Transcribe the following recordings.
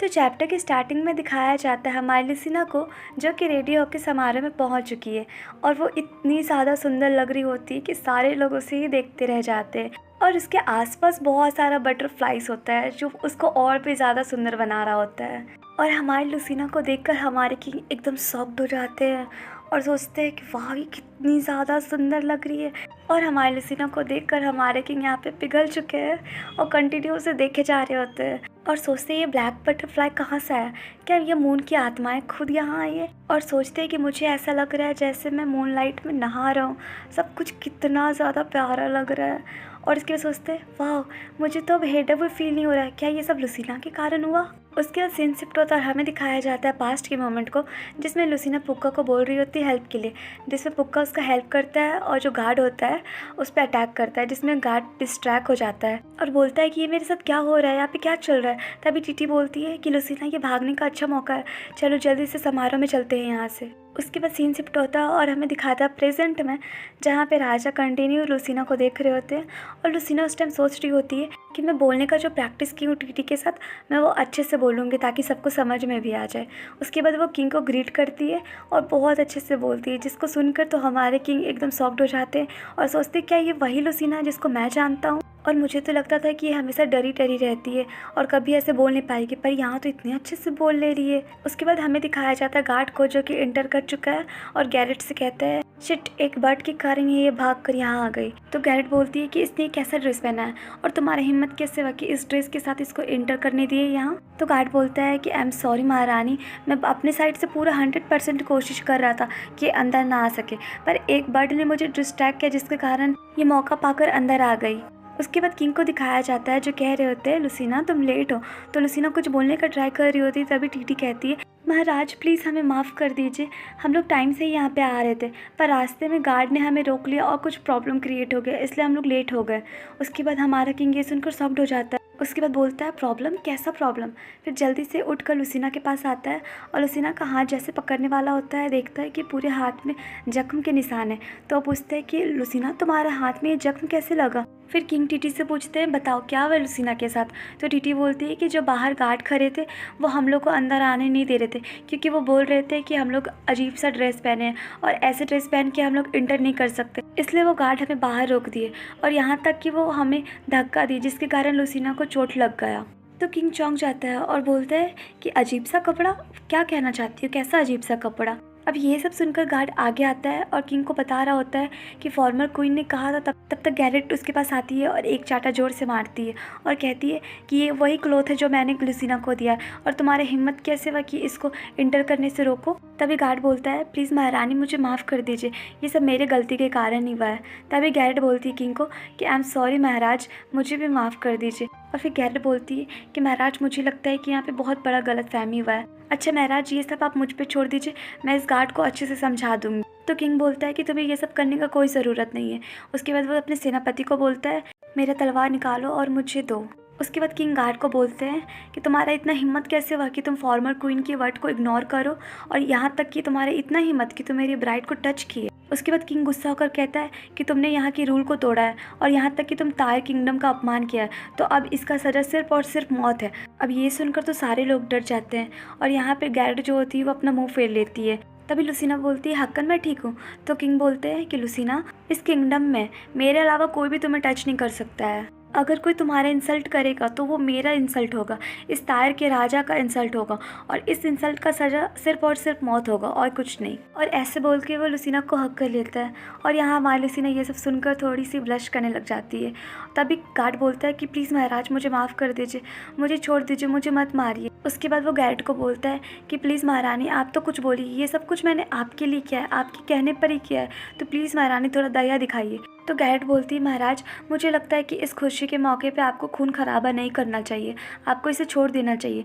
तो चैप्टर की स्टार्टिंग में दिखाया जाता है हमारी लुसीना को, जो कि रेडी होकर समारोह में पहुंच चुकी है और वो इतनी ज़्यादा सुंदर लग रही होती है कि सारे लोग उसे ही देखते रह जाते हैं और उसके आसपास बहुत सारा बटरफ्लाइज होता है जो उसको और भी ज़्यादा सुंदर बना रहा होता है। और हमारी लुसीना को देखकर हमारे किंग एकदम शॉक्ड हो जाते हैं और सोचते हैं कि वाह ये कितनी ज़्यादा सुंदर लग रही है। और हमारी लुसीना को देखकर हमारे किंग यहाँ पे पिघल चुके हैं और कंटिन्यू उसे देखे जा रहे होते हैं और सोचते हैं ये ब्लैक बटरफ्लाई कहाँ से आया, क्या ये मून की आत्माएं खुद यहाँ आई है। और सोचते हैं कि मुझे ऐसा लग रहा है जैसे मैं मून लाइट में नहा रहा हूँ, सब कुछ कितना ज़्यादा प्यारा लग रहा है। और इसके बाद सोचते हैं वाह मुझे तो अब हेड भी फील नहीं हो रहा है, क्या ये सब लुसीना के कारण हुआ। उसके बाद सीन शिफ्ट होता है और हमें दिखाया जाता है पास्ट के मोमेंट को, जिसमें लुसीना पुक्का को बोल रही होती है हेल्प के लिए, जिसमें पुक्का उसका हेल्प करता है और जो गार्ड होता है उस पर अटैक करता है, जिसमें गार्ड डिस्ट्रैक्ट हो जाता है और बोलता है कि ये मेरे साथ क्या हो रहा है, यहाँ पे क्या चल रहा है। तभी टीटी बोलती है कि लुसीना ये भागने का अच्छा मौका है, चलो जल्दी से समारोह में चलते हैं यहाँ से। उसके बाद सीन शिफ्ट होता है और हमें दिखाता है प्रेजेंट में, जहाँ पे राजा कंटिन्यू लुसीना को देख रहे होते हैं और लुसीना उस टाइम सोच रही होती है कि मैं बोलने का जो प्रैक्टिस की हूँ टीटी के साथ, मैं वो अच्छे से बोलूँगी ताकि सबको समझ में भी आ जाए। उसके बाद वो किंग को ग्रीट करती है और बहुत अच्छे से बोलती है, जिसको सुनकर तो हमारे किंग एकदम शॉक्ड हो जाते हैं और सोचते क्या ये वही लुसीना है जिसको मैं जानता हूँ। और मुझे तो लगता था कि ये हमेशा डरी डरी रहती है और कभी ऐसे बोल नहीं पाएगी, पर यहाँ तो इतने अच्छे से बोल ले रही है। उसके बाद हमें दिखाया जाता है गार्ड को, जो कि इंटर कर चुका है और गैरेट से कहता है शिट एक बर्ड के कारण ये भाग कर यहाँ आ गई। तो गैरेट बोलती है कि इसने कैसा ड्रेस पहना है और तुम्हारा हिम्मत कैसे हुआ कि इस ड्रेस के साथ इसको इंटर करने दिए यहाँ। तो गार्ड बोलता है कि आई एम सॉरी महारानी, मैं अपने साइड से पूरा 100% कोशिश कर रहा था कि अंदर ना आ सके, पर एक बर्ड ने मुझे डिस्ट्रैक्ट किया जिसके कारण ये मौका पाकर अंदर आ गई। उसके बाद किंग को दिखाया जाता है जो कह रहे होते हैं लुसीना तुम लेट हो। तो लुसीना कुछ बोलने का ट्राई कर रही होती है, तभी टीटी कहती है महाराज प्लीज़ हमें माफ़ कर दीजिए, हम लोग टाइम से ही यहाँ पे आ रहे थे, पर रास्ते में गार्ड ने हमें रोक लिया और कुछ प्रॉब्लम क्रिएट हो गया, इसलिए हम लोग लेट हो गए। उसके बाद हमारा किंग ये सुनकर शॉक्ड हो जाता है। उसके बाद बोलता है प्रॉब्लम, कैसा प्रॉब्लम। फिर जल्दी से उठकर लुसीना के पास आता है और लुसीना का हाथ जैसे पकड़ने वाला होता है, देखता है कि पूरे हाथ में जख्म के निशान है। तो पूछता है कि लुसीना तुम्हारे हाथ में ये जख्म कैसे लगा। फिर किंग टीटी से पूछते हैं बताओ क्या हुआ लुसीना के साथ। तो टीटी बोलती है कि जो बाहर गार्ड खड़े थे वो हम लोग को अंदर आने नहीं दे रहे थे, क्योंकि वो बोल रहे थे कि हम लोग अजीब सा ड्रेस पहने हैं और ऐसे ड्रेस पहन के हम लोग इंटर नहीं कर सकते, इसलिए वो गार्ड हमें बाहर रोक दिए और यहाँ तक कि वो हमें धक्का दी, जिसके कारण लुसीना को चोट लग गया। तो किंग चौंक जाता है और बोलता है कि अजीब सा कपड़ा, क्या कहना चाहती हो, कैसा अजीब सा कपड़ा। अब ये सब सुनकर गार्ड आगे आता है और किंग को बता रहा होता है कि फॉर्मर क्वीन ने कहा था। तब तक गैरेट उसके पास आती है और एक चाटा जोर से मारती है और कहती है कि ये वही क्लॉथ है जो मैंने लुसीना को दिया और तुम्हारे हिम्मत कैसे हुआ कि इसको इंटर करने से रोको। तभी गार्ड बोलता है प्लीज़ महारानी मुझे माफ़ कर दीजिए, ये सब मेरे गलती के कारण ही हुआ है। तभी गैरेट बोलती है किंग को कि आई एम सॉरी महाराज, मुझे भी माफ़ कर दीजिए। और फिर गैरेट बोलती है कि महाराज मुझे लगता है कि यहाँ पे बहुत बड़ा गलतफहमी हुआ है। अच्छा महाराज ये सब आप मुझ पे छोड़ दीजिए, मैं इस गार्ड को अच्छे से समझा दूंगी। तो किंग बोलता है कि तुम्हें ये सब करने का कोई ज़रूरत नहीं है। उसके बाद वो अपने सेनापति को बोलता है मेरा तलवार निकालो और मुझे दो। उसके बाद किंग गार्ड को बोलते हैं कि तुम्हारा इतना हिम्मत कैसे हुआ कि तुम फॉर्मर क्वीन की वर्ड को इग्नोर करो और यहाँ तक कि तुम्हारे इतना हिम्मत कि तुम मेरी ब्राइड को टच किए। उसके बाद किंग गुस्सा होकर कहता है कि तुमने यहाँ की रूल को तोड़ा है और यहाँ तक कि तुम तायर किंगडम का अपमान किया है, तो अब इसका सजा सिर्फ और सिर्फ मौत है। अब ये सुनकर तो सारे लोग डर जाते हैं और यहाँ पे गैरेट जो होती है वो अपना मुंह फेर लेती है। तभी लुसीना बोलती है हक्कन मैं ठीक हूँ। तो किंग बोलते हैं कि लुसीना इस किंगडम में मेरे अलावा कोई भी तुम्हें टच नहीं कर सकता है, अगर कोई तुम्हारे इंसल्ट करेगा तो वो मेरा इंसल्ट होगा, इस तायर के राजा का इंसल्ट होगा और इस इंसल्ट का सज़ा सिर्फ और सिर्फ मौत होगा और कुछ नहीं। और ऐसे बोल के वो लुसीना को हक कर लेता है और यहाँ हमारी लुसीना ये सब सुनकर थोड़ी सी ब्लश करने लग जाती है। तभी गार्ड बोलता है कि प्लीज़ महाराज मुझे माफ़ कर दीजिए, मुझे छोड़ दीजिए, मुझे मत मारिए। उसके बाद वो गैरेट को बोलता है कि प्लीज़ महारानी आप तो कुछ बोलिए, ये सब कुछ मैंने आपके लिए किया है, आपके कहने पर ही किया है, तो प्लीज़ महारानी थोड़ा दया दिखाइए। तो गैरेट बोलती है महाराज मुझे लगता है कि इस खुशी के मौके पे आपको खून खराबा नहीं करना चाहिए, आपको इसे छोड़ देना चाहिए।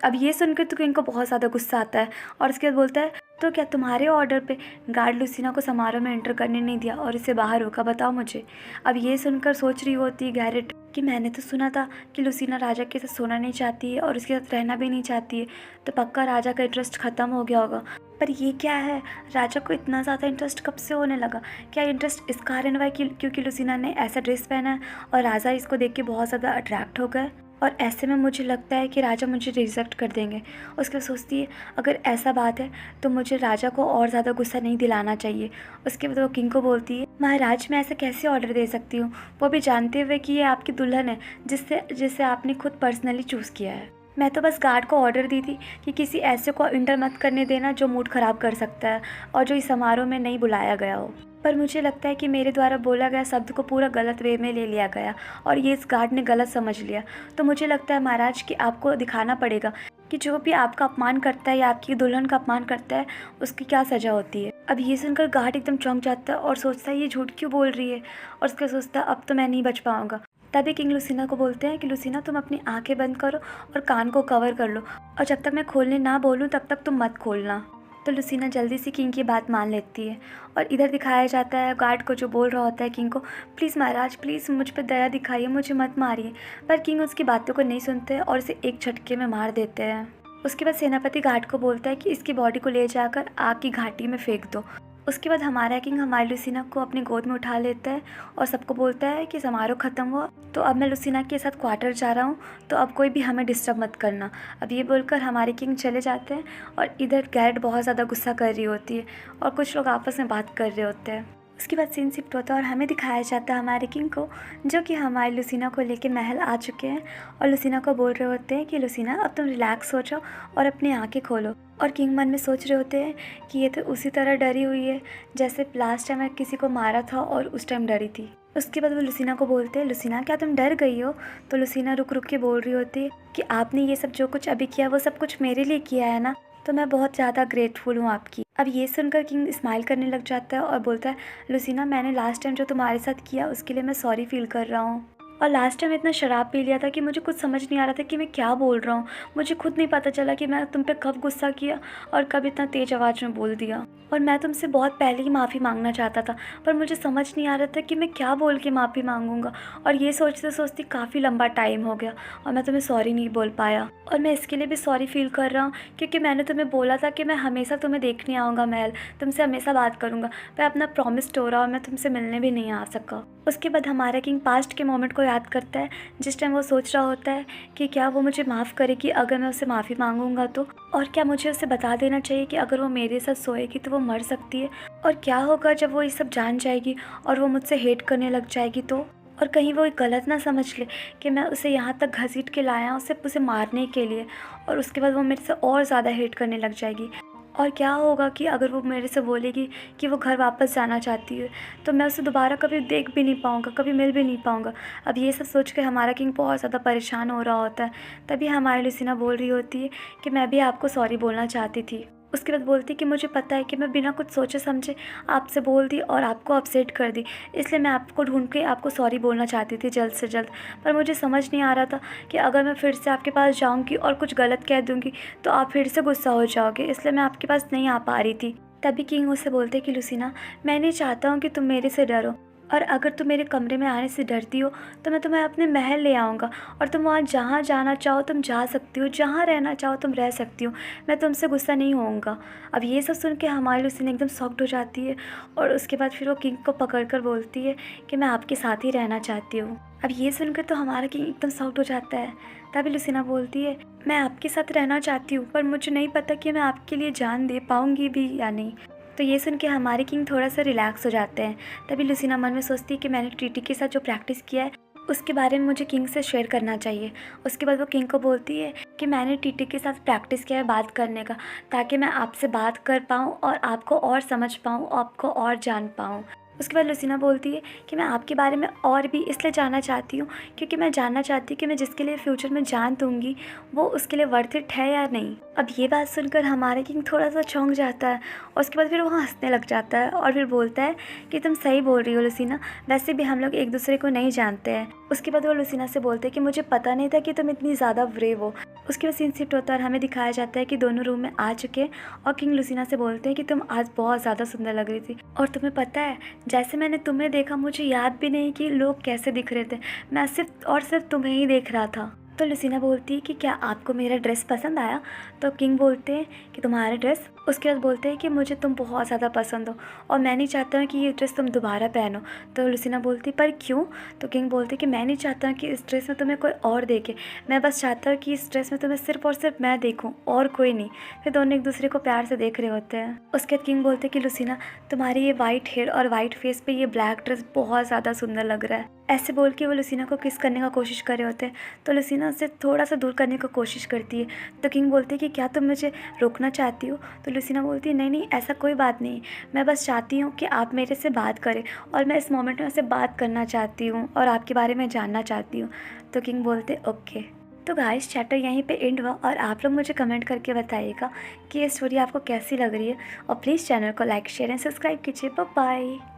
अब ये सुनकर तो किंग को बहुत ज़्यादा गुस्सा आता है और उसके बाद बोलता है तो क्या तुम्हारे ऑर्डर पे गार्ड लुसीना को समारोह में एंटर करने नहीं दिया और इसे बाहर रोका, बताओ मुझे। अब ये सुनकर सोच रही होती है गैरेट कि मैंने तो सुना था कि लुसीना राजा के साथ सोना नहीं चाहती है और उसके साथ रहना भी नहीं चाहती है, तो पक्का राजा का इंटरेस्ट ख़त्म हो गया होगा। पर ये क्या है, राजा को इतना ज़्यादा इंटरेस्ट कब से होने लगा? क्या इंटरेस्ट इस कारण हुआ है कि क्योंकि लुसीना ने ऐसा ड्रेस पहना है और राजा इसको देख के बहुत ज़्यादा अट्रैक्ट हो गए? और ऐसे में मुझे लगता है कि राजा मुझे रिजेक्ट कर देंगे। उसके बाद सोचती है अगर ऐसा बात है तो मुझे राजा को और ज़्यादा गुस्सा नहीं दिलाना चाहिए। उसके बाद वो किंग को बोलती है, महाराज मैं ऐसा कैसे ऑर्डर दे सकती हूँ, वो भी जानते हुए कि ये आपकी दुल्हन है जिसे आपने खुद पर्सनली चूज़ किया है। मैं तो बस गार्ड को ऑर्डर दी थी कि किसी ऐसे को इंटर मत करने देना जो मूड ख़राब कर सकता है और जो इस समारोह में नहीं बुलाया गया हो। पर मुझे लगता है कि मेरे द्वारा बोला गया शब्द को पूरा गलत वे में ले लिया गया और ये इस गार्ड ने गलत समझ लिया। तो मुझे लगता है महाराज कि आपको दिखाना पड़ेगा कि जो भी आपका अपमान करता है या आपकी दुल्हन का अपमान करता है उसकी क्या सज़ा होती है। अब ये सुनकर गार्ड एकदम चौंक जाता है और सोचता है ये झूठ क्यों बोल रही है, और उसका सोचता है अब तो मैं नहीं बच पाऊँगा। तभी किंग लुसीना को बोलते हैं कि लुसीना तुम अपनी आंखें बंद करो और कान को कवर कर लो, और जब तक मैं खोलने ना बोलूँ तब तक तुम मत खोलना। तो लुसीना जल्दी से किंग की बात मान लेती है और इधर दिखाया जाता है गार्ड को जो बोल रहा होता है किंग को, प्लीज़ महाराज प्लीज़ मुझ पर दया दिखाइए, मुझे मत मारिए। पर किंग उसकी बातों को नहीं सुनते और उसे एक झटके में मार देते हैं। उसके बाद सेनापति गार्ड को बोलता है कि इसकी बॉडी को ले जाकर आग की घाटी में फेंक दो। उसके बाद हमारा किंग हमारी लुसीना को अपनी गोद में उठा लेता है और सबको बोलता है कि समारोह ख़त्म हुआ तो अब मैं लुसीना के साथ क्वार्टर जा रहा हूँ, तो अब कोई भी हमें डिस्टर्ब मत करना। अब ये बोलकर हमारे किंग चले जाते हैं और इधर गैरेट बहुत ज़्यादा गुस्सा कर रही होती है और कुछ लोग आपस में बात कर रहे होते हैं। उसके बाद सीन शिफ्ट होता है और हमें दिखाया जाता है हमारे किंग को जो कि हमारी लुसीना को लेकर महल आ चुके हैं और लुसीना को बोल रहे होते हैं कि लुसीना अब तुम रिलैक्स हो जाओ और अपनी आंखें खोलो। और किंग मन में सोच रहे होते हैं कि ये तो उसी तरह डरी हुई है जैसे लास्ट टाइम मैं किसी को मारा था और उस टाइम डरी थी। उसके बाद वो लुसीना को बोलते हैं, लुसीना क्या तुम डर गई हो? तो लुसीना रुक रुक के बोल रही होती है कि आपने ये सब जो कुछ अभी किया वो सब कुछ मेरे लिए किया है ना, तो मैं बहुत ज़्यादा ग्रेटफुल हूँ आपकी। अब ये सुनकर किंग स्माइल करने लग जाता है और बोलता है, लुसीना मैंने लास्ट टाइम जो तुम्हारे साथ किया उसके लिए मैं सॉरी फील कर रहा हूँ। और लास्ट टाइम इतना शराब पी लिया था कि मुझे कुछ समझ नहीं आ रहा था कि मैं क्या बोल रहा हूँ। मुझे खुद नहीं पता चला कि मैं तुम पे कब गुस्सा किया और कब इतना तेज़ आवाज़ में बोल दिया। और मैं तुमसे बहुत पहले ही माफ़ी मांगना चाहता था पर मुझे समझ नहीं आ रहा था कि मैं क्या बोल के माफ़ी मांगूंगा, और ये सोचते सोचते काफ़ी लंबा टाइम हो गया और मैं तुम्हें सॉरी नहीं बोल पाया। और मैं इसके लिए भी सॉरी फील कर रहा हूँ क्योंकि मैंने तुम्हें बोला था कि मैं हमेशा तुम्हें देखने आऊँगा महल, तुमसे हमेशा बात करूँगा, पर अपना प्रॉमिस तोड़ा और मैं तुमसे मिलने भी नहीं आ सका। उसके बाद हमारा किंग पास्ट के मोमेंट को याद करता है जिस टाइम वो सोच रहा होता है कि क्या वो मुझे माफ़ करेगी अगर मैं उससे माफ़ी मांगूंगा तो, और क्या मुझे उसे बता देना चाहिए कि अगर वो मेरे साथ सोएगी तो वो मर सकती है, और क्या होगा जब वो ये सब जान जाएगी और वो मुझसे हेट करने लग जाएगी तो, और कहीं वो गलत ना समझ ले कि मैं उसे यहाँ तक घसीट के लाया उसे मारने के लिए, और उसके बाद वो मेरे से और ज़्यादा हेट करने लग जाएगी। और क्या होगा कि अगर वो मेरे से बोलेगी कि वो घर वापस जाना चाहती है तो मैं उसे दोबारा कभी देख भी नहीं पाऊँगा, कभी मिल भी नहीं पाऊँगा। अब ये सब सोच के हमारा किंग बहुत ज़्यादा परेशान हो रहा होता है। तभी हमारी लुसीना बोल रही होती है कि मैं भी आपको सॉरी बोलना चाहती थी। उसके बाद बोलती कि मुझे पता है कि मैं बिना कुछ सोचे समझे आपसे बोल दी और आपको अपसेट कर दी, इसलिए मैं आपको ढूंढ के आपको सॉरी बोलना चाहती थी जल्द से जल्द। पर मुझे समझ नहीं आ रहा था कि अगर मैं फिर से आपके पास जाऊंगी और कुछ गलत कह दूंगी तो आप फिर से गुस्सा हो जाओगे, इसलिए मैं आपके पास नहीं आ पा रही थी। तभी किंग उससे बोलते कि लुसीना मैं नहीं चाहता हूँ कि तुम मेरे से डरो, और अगर तुम मेरे कमरे में आने से डरती हो तो मैं तुम्हें अपने महल ले आऊँगा और तुम वहाँ जहाँ जाना चाहो तुम जा सकती हो, जहाँ रहना चाहो तुम रह सकती हो, मैं तुमसे गुस्सा नहीं होऊंगा। अब ये सब सुन के हमारी लुसीना एकदम शॉक्ड हो जाती है और उसके बाद फिर वो किंग को पकड़ कर बोलती है कि मैं आपके साथ ही रहना चाहती हूँ। अब ये सुनकर तो हमारा किंग एकदम शॉक्ड हो जाता है। तभी लुसीना बोलती है, मैं आपके साथ रहना चाहती हूँ पर मुझे नहीं पता कि मैं आपके लिए जान दे पाऊँगी भी या नहीं। तो ये सुन के हमारे किंग थोड़ा सा रिलैक्स हो जाते हैं। तभी लुसीना मन में सोचती है कि मैंने टीटी के साथ जो प्रैक्टिस किया है उसके बारे में मुझे किंग से शेयर करना चाहिए। उसके बाद वो किंग को बोलती है कि मैंने टीटी के साथ प्रैक्टिस किया है बात करने का, ताकि मैं आपसे बात कर पाऊँ और आपको और समझ पाऊँ, आपको और जान पाऊँ। उसके बाद लुसीना बोलती है कि मैं आपके बारे में और भी इसलिए जानना चाहती हूँ क्योंकि मैं जानना चाहती हूँ कि मैं जिसके लिए फ्यूचर में जान दूँगी वो उसके लिए वर्थ इट है या नहीं। अब ये बात सुनकर हमारा किंग थोड़ा सा चौंक जाता है और उसके बाद फिर वो हंसने लग जाता है और फिर बोलता है कि तुम सही बोल रही हो लुसीना, वैसे भी हम लोग एक दूसरे को नहीं जानते हैं। उसके बाद वो लुसीना से बोलते हैं कि मुझे पता नहीं था कि तुम इतनी ज़्यादा ब्रेव हो। उसके बाद सीन शिफ्ट होता है और हमें दिखाया जाता है कि दोनों रूम में आ चुके हैं और किंग लुसीना से बोलते हैं कि तुम आज बहुत ज़्यादा सुंदर लग रही थी, और तुम्हें पता है जैसे मैंने तुम्हें देखा मुझे याद भी नहीं कि लोग कैसे दिख रहे थे, मैं सिर्फ और सिर्फ तुम्हें ही देख रहा था। तो लुसीना बोलती है कि क्या आपको मेरा ड्रेस पसंद आया? तो किंग बोलते हैं कि तुम्हारा ड्रेस? उसके बाद बोलते हैं कि मुझे तुम बहुत ज़्यादा पसंद हो और मैं नहीं चाहता हूँ कि ये ड्रेस तुम दोबारा पहनो। तो लुसीना बोलती पर क्यों? तो किंग बोलते कि मैं नहीं चाहता कि इस ड्रेस में तुम्हें कोई और देखे, मैं बस चाहता हूँ कि इस ड्रेस में तुम्हें सिर्फ और सिर्फ मैं देखूँ और कोई नहीं। फिर दोनों एक दूसरे को प्यार से देख रहे होते हैं। उसके बाद किंग बोलते कि लुसीना, तुम्हारी ये वाइट हेयर और वाइट फेस पे ये ब्लैक ड्रेस बहुत ज़्यादा सुंदर लग रहा है। ऐसे बोल के वो लुसीना को किस करने का कोशिश कर रहे होते हैं। तो लुसीना उससे थोड़ा सा दूर करने की कोशिश करती है। तो किंग बोलते हैं कि क्या तुम मुझे रोकना चाहती हो? तो लुसीना बोलती है नहीं नहीं, ऐसा कोई बात नहीं, मैं बस चाहती हूँ कि आप मेरे से बात करें और मैं इस मोमेंट में उससे बात करना चाहती हूँ और आपके बारे में जानना चाहती हूँ। तो किंग बोलते ओके। तो गाइस चैप्टर यहीं पे एंड हुआ और आप लोग मुझे कमेंट करके बताइएगा कि ये स्टोरी आपको कैसी लग रही है और प्लीज़ चैनल को लाइक शेयर एंड सब्सक्राइब कीजिए। Bye bye.